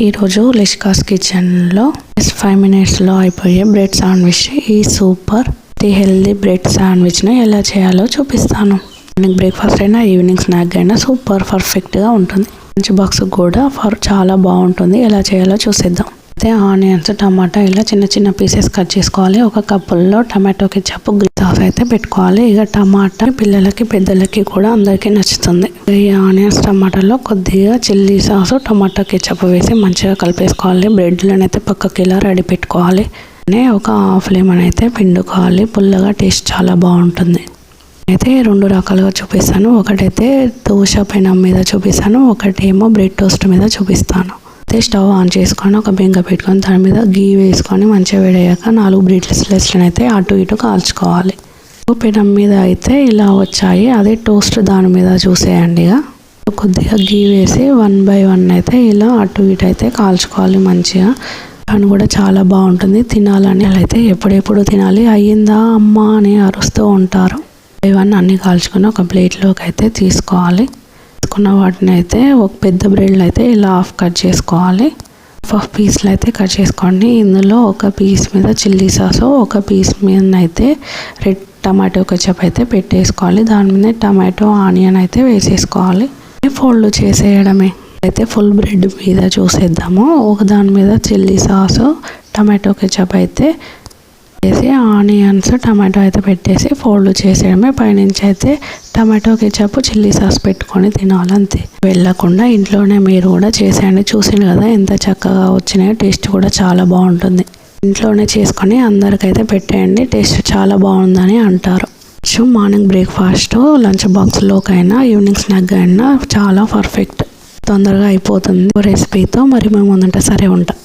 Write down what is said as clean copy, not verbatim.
ఈరోజు లిష్కాస్ కిచెన్లో 5 మినిట్స్లో అయిపోయే బ్రెడ్ శాండ్విచ్, ఈ సూపర్ హెల్దీ బ్రెడ్ శాండ్విచ్ని ఎలా చేయాలో చూపిస్తాను. మార్నింగ్ బ్రేక్ఫాస్ట్ అయినా ఈవినింగ్ స్నాక్ అయినా సూపర్ పర్ఫెక్ట్గా ఉంటుంది. లంచ్ బాక్స్ కూడా చాలా బాగుంటుంది. ఎలా చేయాలో చూసేద్దాం. అయితే ఆనియన్స్, టమాటా ఇలా చిన్న చిన్న పీసెస్ కట్ చేసుకోవాలి. ఒక కప్పుల్లో టమాటో కెచప్, గ్రీన్ సాస్ అయితే పెట్టుకోవాలి. ఇక టమాటా పిల్లలకి పెద్దలకి కూడా అందరికీ నచ్చుతుంది. ఈ ఆనియన్స్ టమాటాలో కొద్దిగా చిల్లీ సాస్, టమాటా కెచప్ వేసి మంచిగా కలిపేసుకోవాలి. బ్రెడ్లనైతే పక్కకి ఇలా రెడీ పెట్టుకోవాలి. ఒక హాఫ్ లెమన్ అయితే పిండుకోవాలి. పుల్లగా టేస్ట్ చాలా బాగుంటుంది. అయితే 2 రకాలుగా చూపిస్తాను. ఒకటైతే దోశ పెనం మీద చూపిస్తాను, ఒకటేమో బ్రెడ్ టోస్ట్ మీద చూపిస్తాను. అయితే స్టవ్ ఆన్ చేసుకొని ఒక బెంగ పెట్టుకొని దాని మీద గీ వేసుకొని మంచిగా వేడయ్యాక 4 బ్రెడ్ స్లైస్లను అయితే అటు ఇటు కాల్చుకోవాలి. పెనం మీద అయితే ఇలా వచ్చాయి. అదే టోస్ట్ దాని మీద చూసేయండి. కొద్దిగా గీ వేసి 1 by 1 అయితే ఇలా అటు ఇటు అయితే కాల్చుకోవాలి మంచిగా. అని కూడా చాలా బాగుంటుంది. తినాలని అయితే ఎప్పుడెప్పుడు తినాలి, అయ్యిందా అమ్మ అని అరుస్తూ ఉంటారు. 1 by 1 అన్ని కాల్చుకొని ఒక ప్లేట్లోకి అయితే తీసుకోవాలి. తీసుకున్న వాటిని అయితే ఒక పెద్ద బ్రెడ్లు అయితే ఇలా హాఫ్ కట్ చేసుకోవాలి. హాఫ్ పీస్లు అయితే కట్ చేసుకోండి. ఇందులో ఒక పీస్ మీద చిల్లీ సాసు, ఒక పీస్ మీద అయితే రెడ్ టమాటో కెచప్ అయితే పెట్టేసుకోవాలి. దాని మీద టమాటో, ఆనియన్ అయితే వేసేసుకోవాలి. ఫోల్డ్ చేసేయడమే. అయితే ఫుల్ బ్రెడ్ మీద చూసేద్దాము. ఒక దాని మీద చిల్లీ సాసు, టమాటో కెచప్ అయితే వేసి ఆనియన్స్, టమాటో అయితే పెట్టేసి ఫోల్డ్ చేసేయడమే. పైనుంచి అయితే టమాటో కెచప్, చిల్లీ సాస్ పెట్టుకొని తినాలి అంతే. వెళ్ళకుండా ఇంట్లోనే మీరు కూడా చేసేయండి. చూసిండు కదా ఎంత చక్కగా వచ్చినాయో. టేస్ట్ కూడా చాలా బాగుంటుంది. ఇంట్లోనే చేసుకొని అందరికైతే పెట్టేయండి. టేస్ట్ చాలా బాగుందని అంటారు. మార్నింగ్ బ్రేక్ఫాస్ట్, లంచ్ బాక్స్లోకైనా ఈవినింగ్ స్నాక్ అయినా చాలా పర్ఫెక్ట్. తొందరగా అయిపోతుంది రెసిపీతో. మరి మేము ముందుంటే సరే ఉంటాం.